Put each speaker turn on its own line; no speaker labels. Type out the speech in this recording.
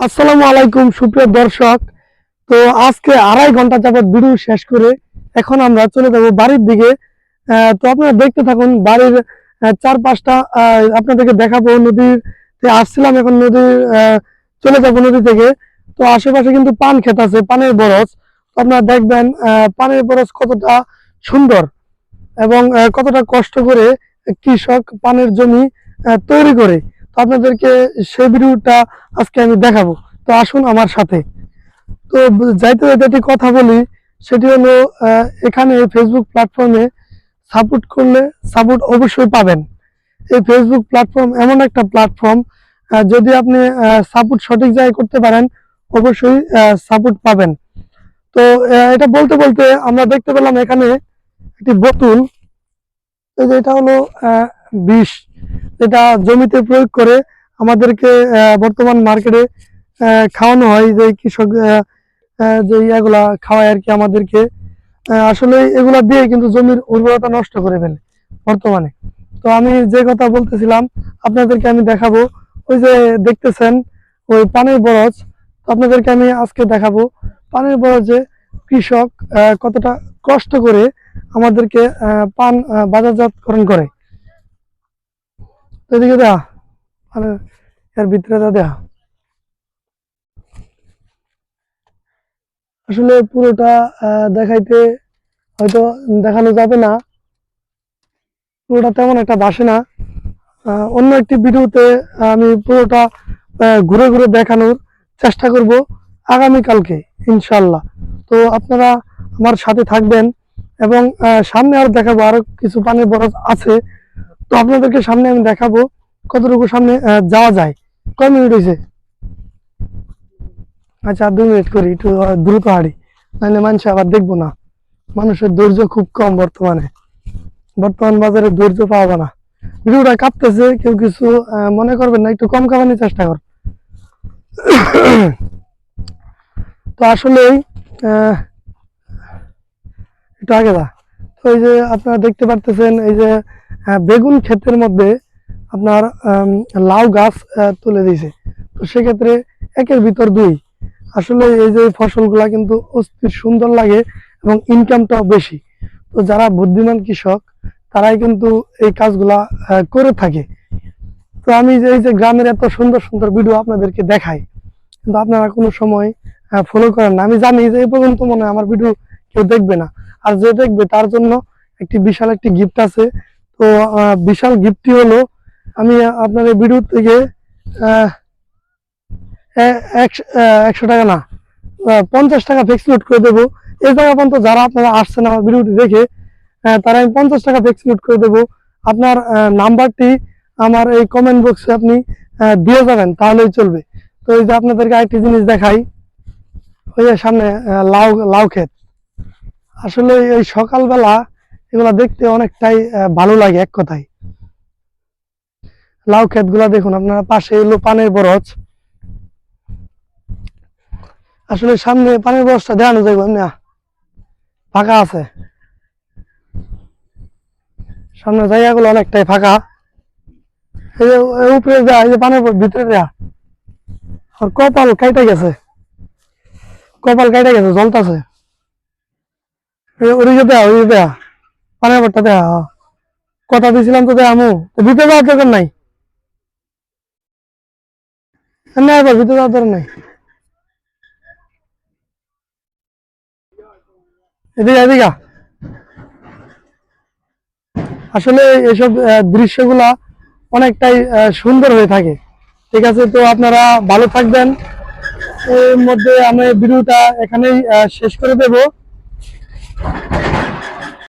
আসসালামু আলাইকুম সুপ্রিয় দর্শক। তো আজকে 2.5 ঘন্টা যাবত ভিডিও শেষ করে এখন আমরা চলে যাব বাড়ির দিকে। তো আপনারা দেখতে থাকুন বাড়ির চারপাশটা। আপনাদেরকে দেখাবো। নদীতে আসছিলাম, এখন চলে যাব নদী থেকে। তো আশেপাশে কিন্তু পান ক্ষেত আছে, পানের বরজ। তো আপনারা দেখবেন পানের বরজ কতটা সুন্দর এবং কতটা কষ্ট করে কৃষক পানের জমি তৈরি করে। তো আপনাদেরকে সেই ভিডিওটা আজকে আমি দেখাবো। তো আসুন আমার সাথে। তো যাইতে যাইতে একটি কথা বলি, সেটি হলো এখানে ফেসবুক প্ল্যাটফর্মে সাপোর্ট করলে সাপোর্ট অবশ্যই পাবেন। এই ফেসবুক প্ল্যাটফর্ম এমন একটা প্ল্যাটফর্ম, যদি আপনি সাপোর্ট সঠিক জায়গায় করতে পারেন অবশ্যই সাপোর্ট পাবেন। তো এটা বলতে বলতে আমরা দেখতে পেলাম এখানে একটি বোতল। এই যে এটা হলো বিষ, যেটা জমিতে প্রয়োগ করে আমাদেরকে বর্তমান মার্কেটে খাওয়ানো হয়। যে কৃষক যে ইয়াগুলা খাওয়ায় আর কি আমাদেরকে, আসলে এগুলা দিয়ে কিন্তু জমির উর্বরতা নষ্ট করে ফেলে বর্তমানে। তো আমি যে কথা বলতেছিলাম আপনাদেরকে আমি দেখাবো। ওই যে দেখতেছেন ওই পানের বরজ, তো আপনাদেরকে আমি আজকে দেখাবো পানের বরজে কৃষক কতটা কষ্ট করে আমাদেরকে পান বাজারজাতকরণ করে। তো এদিকে দেয়া মানে এর ভিতরে দেয়া আসলে পুরোটা দেখাইতে হয়তো দেখানো যাবে না, পুরোটা তেমন একটা বাসে না। অন্য একটি ভিডিওতে আমি পুরোটা ঘুরে ঘুরে দেখানোর চেষ্টা করব আগামীকালকে ইনশাল্লাহ। তো আপনারা আমার সাথে থাকবেন এবং সামনে আরো দেখাবো, আরো কিছু পানির বরফ আছে। তো আপনাদেরকে সামনে আমি দেখাবো কতটুকু সামনে যাওয়া যায়। কয় মিনিট হয়েছে? আচ্ছা, আর 2 মিনিট করি, একটু দ্রুত হাঁড়ি, নাহলে মানুষ আবার দেখবো না। মানুষের ধৈর্য খুব কম বর্তমানে, বর্তমান বাজারে ধৈর্য পাওয়া না। ভিডিওটা কাঁপতেছে, কেউ কিছু মনে করবেন না, একটু কম কামানোর চেষ্টা কর। তো আসলেই একটু আগে দা। তো এই যে আপনারা দেখতে পারতেছেন, এই যে বেগুন ক্ষেতের মধ্যে আপনার লাউ গাছ তুলে দিয়েছে। তো সেক্ষেত্রে একের ভিতর দুই। আসলে এই যে ফসলগুলা কিন্তু অস্থির সুন্দর লাগে এবং ইনকামটাও বেশি। তো যারা বুদ্ধিমান কৃষক তারাই কিন্তু এই কাজগুলা করে থাকে। তো আমি যে এই যে গ্রামের এত সুন্দর সুন্দর ভিডিও আপনাদেরকে দেখাই, কিন্তু আপনারা কোনো সময় ফলো করেন না। আমি জানি যে এই পর্যন্ত মনে হয় আমার ভিডিও কেউ দেখবে না, আর যে দেখবে তার জন্য একটি বিশাল একটি গিফট আছে। তো বিশাল গিফটটি হলো, আমি আপনার এই ভিডিও থেকে 100 টাকা না, 50 টাকা ফিক্স লোড করে দেবো। এই জায়গা পর্যন্ত যারা আপনারা আসছেন আমার ভিডিওটি দেখে, তারা আমি 50 টাকা ফিক্স লোড করে দেবো। আপনার নাম্বারটি আমার এই কমেন্ট বক্সে আপনি দিয়ে যাবেন, তাহলেই চলবে। তো এই যে আপনাদেরকে আরেকটি জিনিস দেখাই, ওই যে সামনে লাউ লাউ ক্ষেত। আসলে এই সকালবেলা এগুলা দেখতে অনেকটাই ভালো লাগে এক কথায়। লাউ ক্ষেত গুলা দেখুন আপনারা, পাশে এলো পানের বরজ। আসলে সামনে পানের বরজটা দেখানো যাইব এমনি ফাঁকা আছে, সামনে জায়গাগুলো অনেকটাই ফাঁকা। এই যে উপরে দেয়া, এই যে পানের ভিতরে দেয়া। আর কপাল কাইটা গেছে, কপাল কাইটা গেছে, জ্বলতাছে। ওদিকে দেয়া, ওদিকে দেয়া, পানের বরটা দেয়া। কথা দিয়েছিলাম তো দেয়ামু, তো ভিতরে যাওয়ার দরকার নাই। না এবার ভিতরে যাওয়ার দরকার নাই, এদিকে এদিকে। আসলে এসব দৃশ্যগুলা অনেকটাই সুন্দর হয়ে থাকে। ঠিক আছে, তো আপনারা ভালো থাকবেন। এর মধ্যে আমি ভিডিওটা এখানেই শেষ করে দেব।